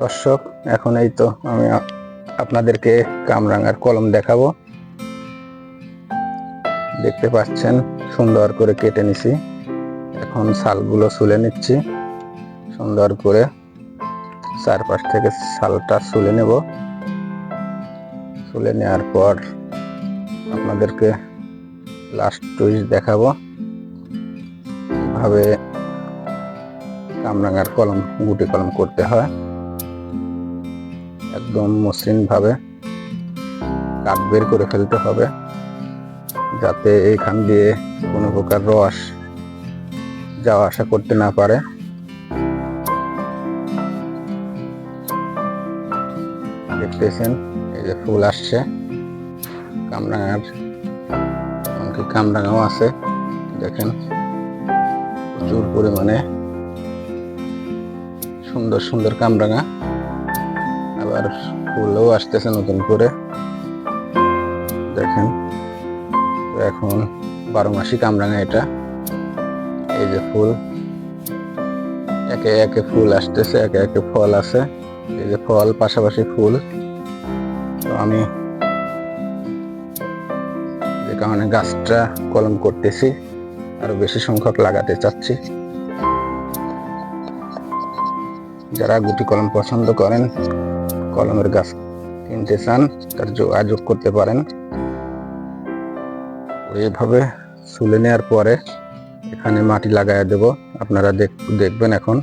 দর্শক, এখন এই তো আমি আপনাদেরকে কামরাঙার কলম দেখাবো। দেখতে পাচ্ছেন সুন্দর করে কেটে নিছি। এখন ছালগুলো ছুলে নিচ্ছি সুন্দর করে। চারপাশ থেকে ছালটা ছুলে নেব। ছুলে নেওয়ার পর আপনাদেরকে লাস্ট টুইস্ট দেখাবো কিভাবে কামরাঙার কলম গুটি কলম করতে হয়। একদম মসৃণ ভাবে কাট বের করে ফেলতে হবে, যাতে এইখান দিয়ে কোনো প্রকার রস যাওয়া আসা করতে না পারে। দেখতেছেন এই যে ফুল আসছে কামরাঙার, এমনকি কামরাঙাও আছে। দেখেন প্রচুর পরিমাণে সুন্দর সুন্দর কামরাঙা, আবার ফুলও আসতেছে নতুন করে। দেখেন এখন 12 মাসি কামরাঙা এটা। এই যে ফুল, একে একে ফুল আসতেছে, একে একে ফল আছে। এই যে ফল পাশাপাশি ফুল। তো আমি যে কারণে গাছটা কলম করতেছি, আরো বেশি সংখ্যক লাগাতে চাচ্ছি। যারা গুটি কলম পছন্দ করেন, কলমের গাছ কিনতে চান, তার যোগাযোগ করতে পারেন। এইভাবে ছুলে নেওয়ার পরে এখানে মাটি লাগাইয়া দেব। আপনারা দেখবেন এখন।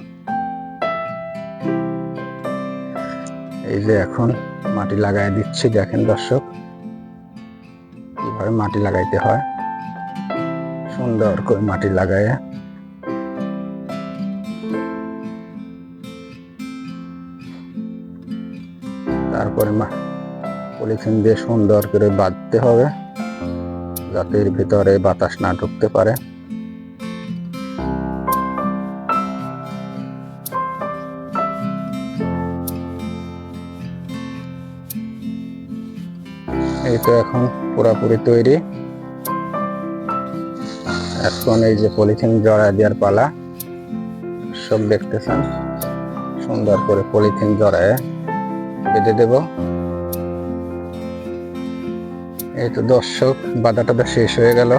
এই যে এখন মাটি লাগাই দিচ্ছি। দেখেন দর্শক কিভাবে মাটি লাগাইতে হয়। সুন্দর করে মাটি লাগায় তারপরে পলিথিন দিয়ে সুন্দর করে বাঁধতে হবে, যাতে এর ভিতরে বাতাস না ঢুকতে পারে। এই তো এখন পুরোপুরি তৈরি। এখন এই যে পলিথিন জড়া দেওয়ার পালা। সব দেখতেছেন সুন্দর করে পলিথিন জড়ায় বেঁধে দেব। এই তো দর্শক, বাঁধাটা শেষ হয়ে গেল,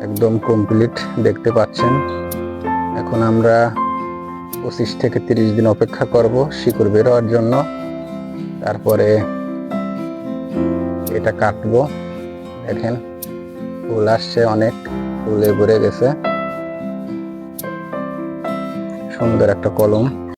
একদম কমপ্লিট দেখতে পাচ্ছেন। এখন আমরা 25 থেকে 30 দিন অপেক্ষা করব শিকড় বের হওয়ার জন্য। তারপরে এটা কাটবো। দেখেন ফুল আসছে, অনেক ফুলে ভরে গেছে। সুন্দর একটা কলম।